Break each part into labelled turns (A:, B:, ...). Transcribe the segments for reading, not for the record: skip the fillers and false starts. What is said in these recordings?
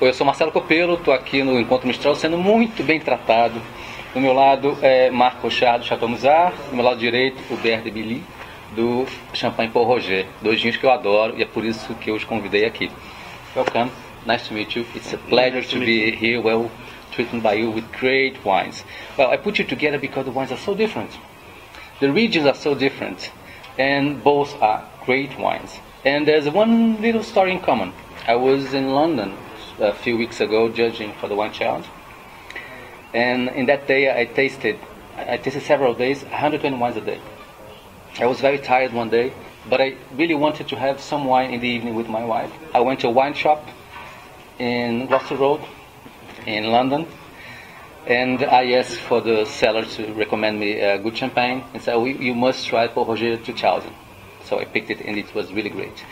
A: Oi, eu sou Marcelo Copello, estou aqui no Encontro Mistral sendo muito bem tratado. Do meu lado é Marc Hochar, do Château Musar. Do meu lado direito, Hubert do Champagne Marc Hochar. Dois vinhos que eu adoro e é por isso que eu os convidei aqui. Welcome, nice to meet you. It's a pleasure to be here, well treated by you with great wines. Well, I put you together because the wines are so different. The regions are so different, and both are great wines. And there's one little story in common. I was in London a few weeks ago judging for the wine challenge, and in that day I tasted several days, 120 wines a day. I was very tired one day, but I really wanted to have some wine in the evening with my wife. I went to a wine shop in Gloucester Road in London, and I asked for the seller to recommend me a good champagne and said, you must try Marc Hochar 2000. So I picked it and it was really great.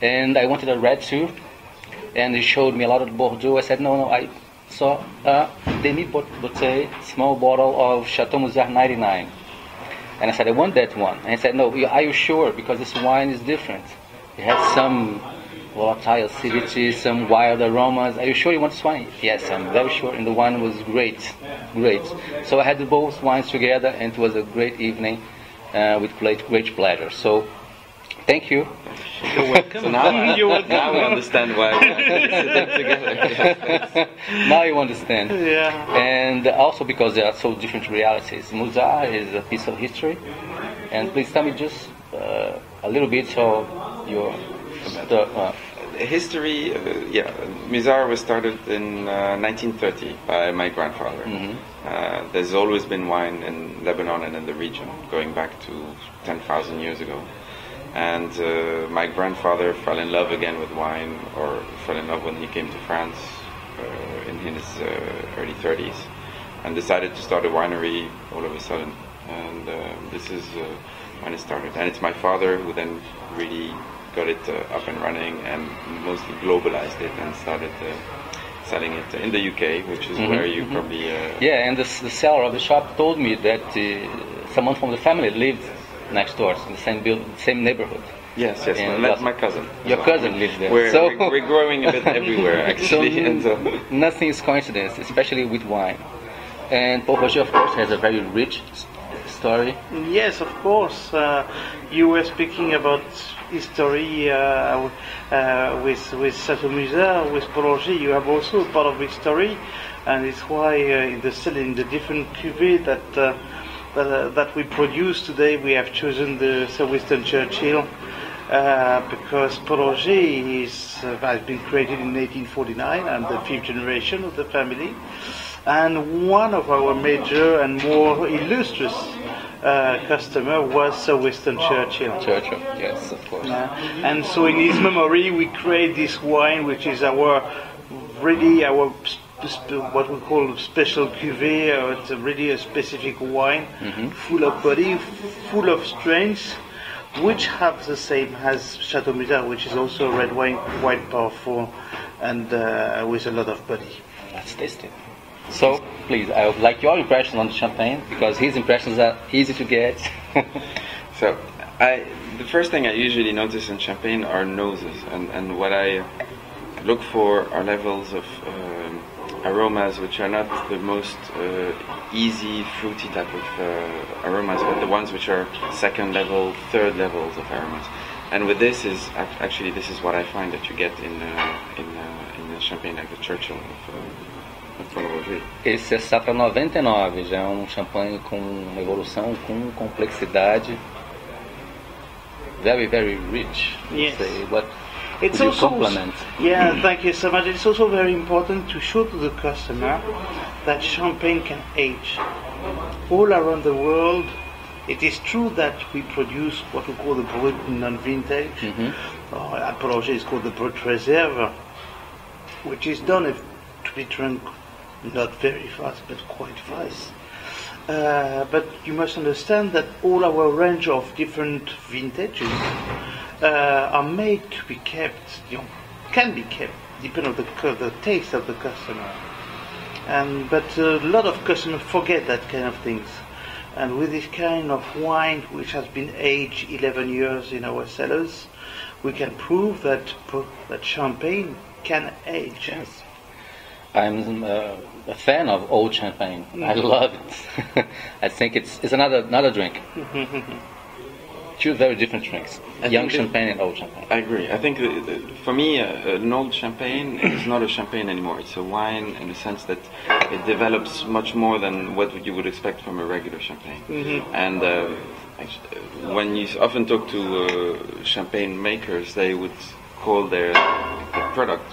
A: And I wanted a red too, and he showed me a lot of Bordeaux. I said, no, I saw a demi-bouteille, small bottle of Château Musar 99. And I said, I want that one. And he said, no, are you sure? Because this wine is different. It has some volatile acidity, some wild aromas. Are you sure you want this wine? Yes, I'm very sure. And the wine was great. So I had both wines together, and it was a great evening with great pleasure. So thank you.
B: You're welcome.
C: So now,
B: You're welcome.
C: now we understand why we sit them together.
A: Now you understand.
B: Yeah.
A: And also because they are so different realities. Musar is a piece of history. And please tell me just a little bit so your...
C: History, Musar was started in 1930 by my grandfather.
A: Mm-hmm.
C: There's always been wine in Lebanon and in the region, going back to 10,000 years ago. And my grandfather fell in love again with wine, or fell in love when he came to France in his early 30s, and decided to start a winery all of a sudden. And this is when it started. And it's my father who then really got it up and running and mostly globalized it and started selling it in the UK, which is where you probably...
A: Yeah, and the seller of the shop told me that someone from the family lived next door, in the same neighborhood.
C: Yes,
A: And
C: my cousin.
A: Your cousin lives there.
C: We're growing a bit everywhere, actually.
A: So nothing is coincidence, especially with wine. And Marc Hochar, of course, has a very rich story.
B: Yes, of course. You were speaking about history with Château Musar, with Marc Hochar. You have also a part of history, and it's why in the different cuvées that we produce today, we have chosen the Sir Winston Churchill because Marc Hochar has been created in 1849. I'm the fifth generation of the family, and one of our major and more illustrious customer was Sir Winston Churchill.
A: Churchill, yes, of course.
B: And so in his memory we create this wine, which is our what we call special cuvée. It's really a specific wine, full of body, full of strength, which have the same as Château Musar, which is also a red wine, quite powerful and with a lot of body.
A: Let's taste it. So, please, I would like your impression on the champagne, because his impressions are easy to get.
C: So, the first thing I usually notice in champagne are noses, and what I look for are levels of aromas which are not the most easy, fruity type of aromas, but the ones which are second level, third levels of aromas. And with this is actually this is what I find that you get in a champagne like the Churchill of Marc Hochar.
A: Esse é Safra 99, já é um champanhe com uma evolução, com complexidade. Very, very rich.
B: Yes.
A: What
B: It's
A: could you
B: also,
A: compliment?
B: Yeah, thank you so much. It's also very important to show to the customer that champagne can age. All around the world, it is true that we produce what we call the Brut non-vintage. At Marc Hochar it's called the Brut Reserve, which is done to be drunk not very fast, but quite fast. But you must understand that all our range of different vintages are made to be kept, can be kept, depending on the taste of the customer. But a lot of customers forget that kind of things. And with this kind of wine, which has been aged 11 years in our cellars, we can prove that champagne can age.
A: Yes. I'm a fan of old champagne. I love it. I think it's another drink. Two very different drinks: young champagne and old champagne.
C: I agree. I think for me, an old champagne is not a champagne anymore. It's a wine in the sense that it develops much more than what you would expect from a regular champagne. And when you often talk to champagne makers, they would call their product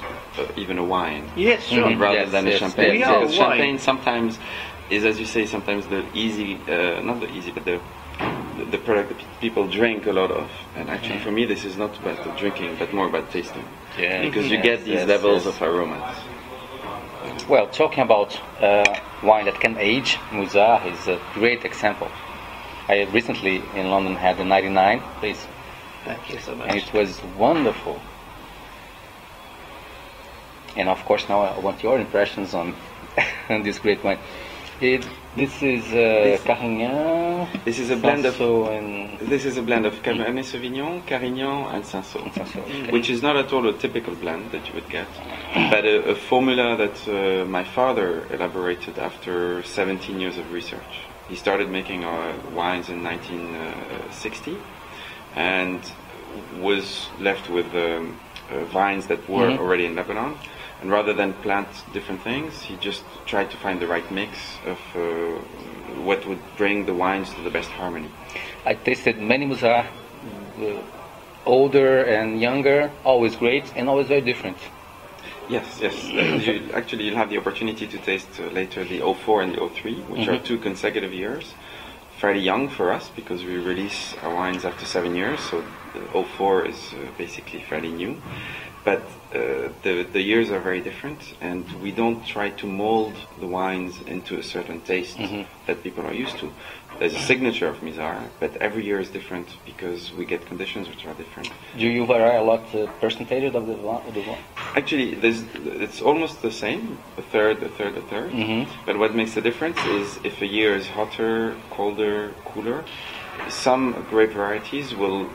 C: even a wine.
B: Yes, sure.
C: Rather than a champagne.
B: Yes.
C: Because champagne sometimes is, as you say, sometimes the easy, not the easy, but the product that people drink a lot of. And actually for me this is not about the drinking but more about tasting.
A: Yeah.
C: Because you get these levels of aromas.
A: Well, talking about wine that can age, Musar is a great example. I recently in London had the 99, please.
B: Thank you so much.
A: And it was wonderful. And of course now I want your impressions on this great wine. This is Carignan.
C: This is a blend of
A: and
C: this is a blend of Cabernet Sauvignon, Carignan, and Cinsault, which is not at all a typical blend that you would get, but a formula that my father elaborated after 17 years of research. He started making wines in 1960, and was left with vines that were already in Lebanon. And rather than plant different things, he just tried to find the right mix of what would bring the wines to the best harmony.
A: I tasted many Musar, older and younger, always great and always very different.
C: Yes. You'll have the opportunity to taste later the 04 and the 03, which are 2 consecutive years. Fairly young for us because we release our wines after 7 years, so the 04 is basically fairly new. But the years are very different, and we don't try to mold the wines into a certain taste that people are used to. There's a signature of Musar, but every year is different because we get conditions which are different.
A: Do you vary a lot the percentage of the wine?
C: Actually, it's almost the same, a third. But what makes the difference is if a year is hotter, colder, cooler, some grape varieties will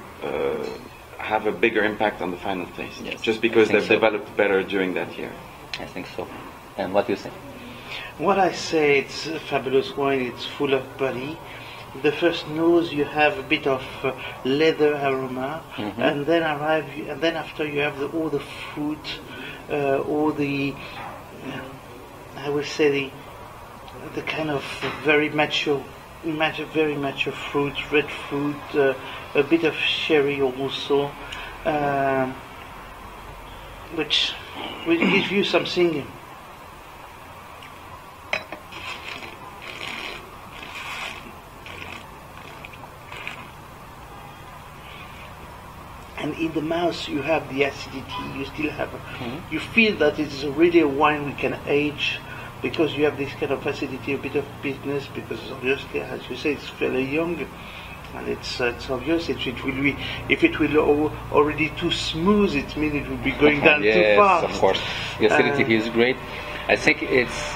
C: have a bigger impact on the final taste, just because they've developed better during that year.
A: I think so. And what do you think?
B: What I say, it's a fabulous wine. It's full of body. The first nose, you have a bit of leather aroma, and then after you have all the fruit, all the, I would say the kind of very mature fruit, red fruit, a bit of sherry also, which will give you something. And in the mouth you have the acidity, you still have, you feel that it's really a wine we can age, because you have this kind of acidity, a bit of bitterness, because obviously, as you say, it's fairly young, and it's obvious if it will already too smooth, it means it will be going down too fast.
A: Yes, of course. The acidity is great. I think it's,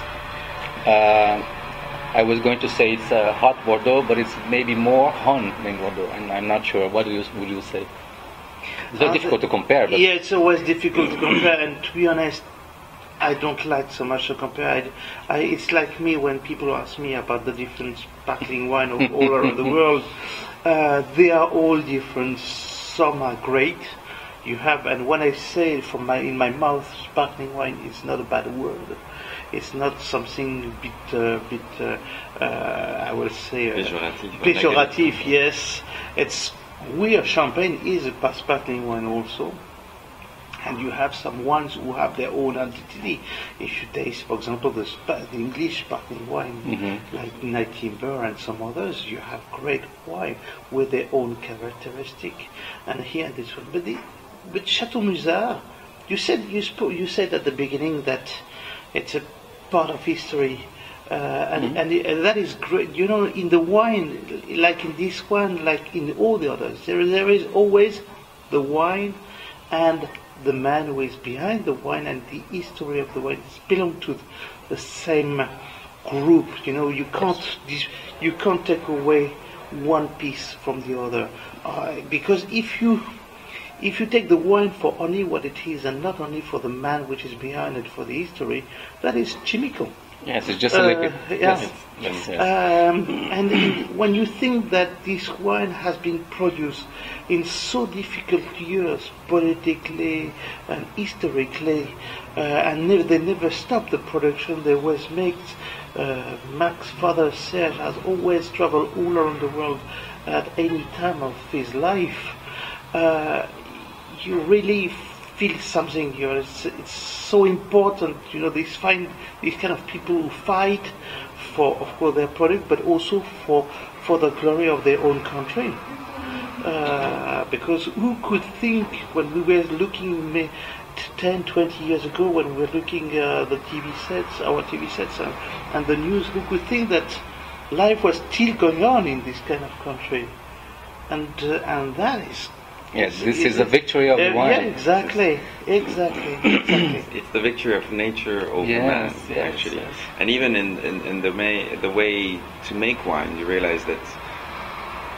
A: I was going to say it's a hot Bordeaux, but it's maybe more Hon than Bordeaux, and I'm not sure. What would you say? It's very difficult to compare. But
B: yeah, it's always difficult to compare, and to be honest, I don't like so much to compare. It's like me when people ask me about the different sparkling wine of all around the world. They are all different. Some are great. You have, and when I say in my mouth, sparkling wine is not a bad word. It's not something a bit I will say pejorative. Yes, it's. Champagne is a sparkling wine also. And you have some wines who have their own identity. If you taste, for example, the English sparkling wine, like Night Timber and some others, you have great wine with their own characteristic. And here, this one, but Château Musar, you said at the beginning that it's a part of history, and that is great. You know, in the wine, like in this one, like in all the others, there is always the wine and the man who is behind the wine, and the history of the wine belong to the same group. You know, you can't take away one piece from the other, because if you if you take the wine for only what it is and not only for the man which is behind it, for the history, that is chemical.
A: Yes, it's just a liquid.
B: Yeah.
A: Yes.
B: And when you think that this wine has been produced in so difficult years, politically and historically, and they never stopped the production, they always make, Marc's father Serge has always traveled all around the world at any time of his life. You really feel something here. It's so important, these kind of people who fight for, of course, their product, but also for the glory of their own country. Because who could think when we were looking 10, 20 years ago, when we were looking at the TV sets, our TV sets and the news, who could think that life was still going on in this kind of country? And that is...
A: Yes, this is a victory of the wine.
B: Yeah, exactly.
C: It's the victory of nature over man, actually. Yes. And even in the way to make wine, you realize that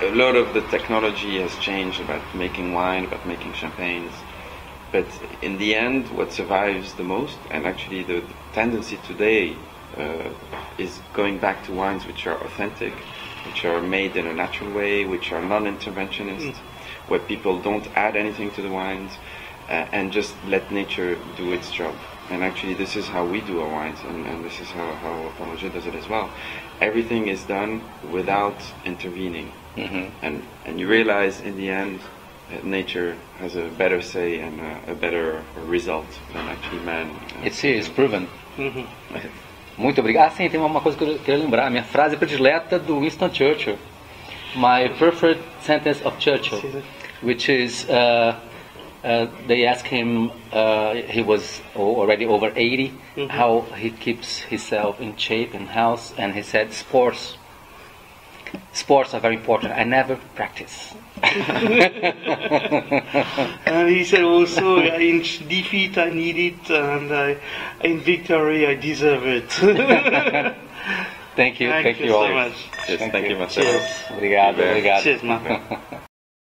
C: a lot of the technology has changed about making wine, about making champagnes. But in the end, what survives the most, and actually the tendency today is going back to wines which are authentic, which are made in a natural way, which are non-interventionist, where people don't add anything to the wines, and just let nature do its job. And actually this is how we do our wines, and this is how Roger does it as well. Everything is done without intervening. And you realize in the end nature has a better say and a better result than actually man.
A: It's proven. Muito obrigado. Ah, sim, tem uma coisa que eu queria lembrar. Minha frase predileta do Winston Churchill. My preferred sentence of Churchill, which is, they asked him, he was already over 80, how he keeps himself in shape and health, and he said, sports are very important. I never practice.
B: And he said also, in defeat I need it, and in victory I deserve it.
A: Thank you
B: all.
A: So much.
C: Yes, thank you, Marcelo.
B: Cheers.
A: Obrigado.
B: Cheers, Marc.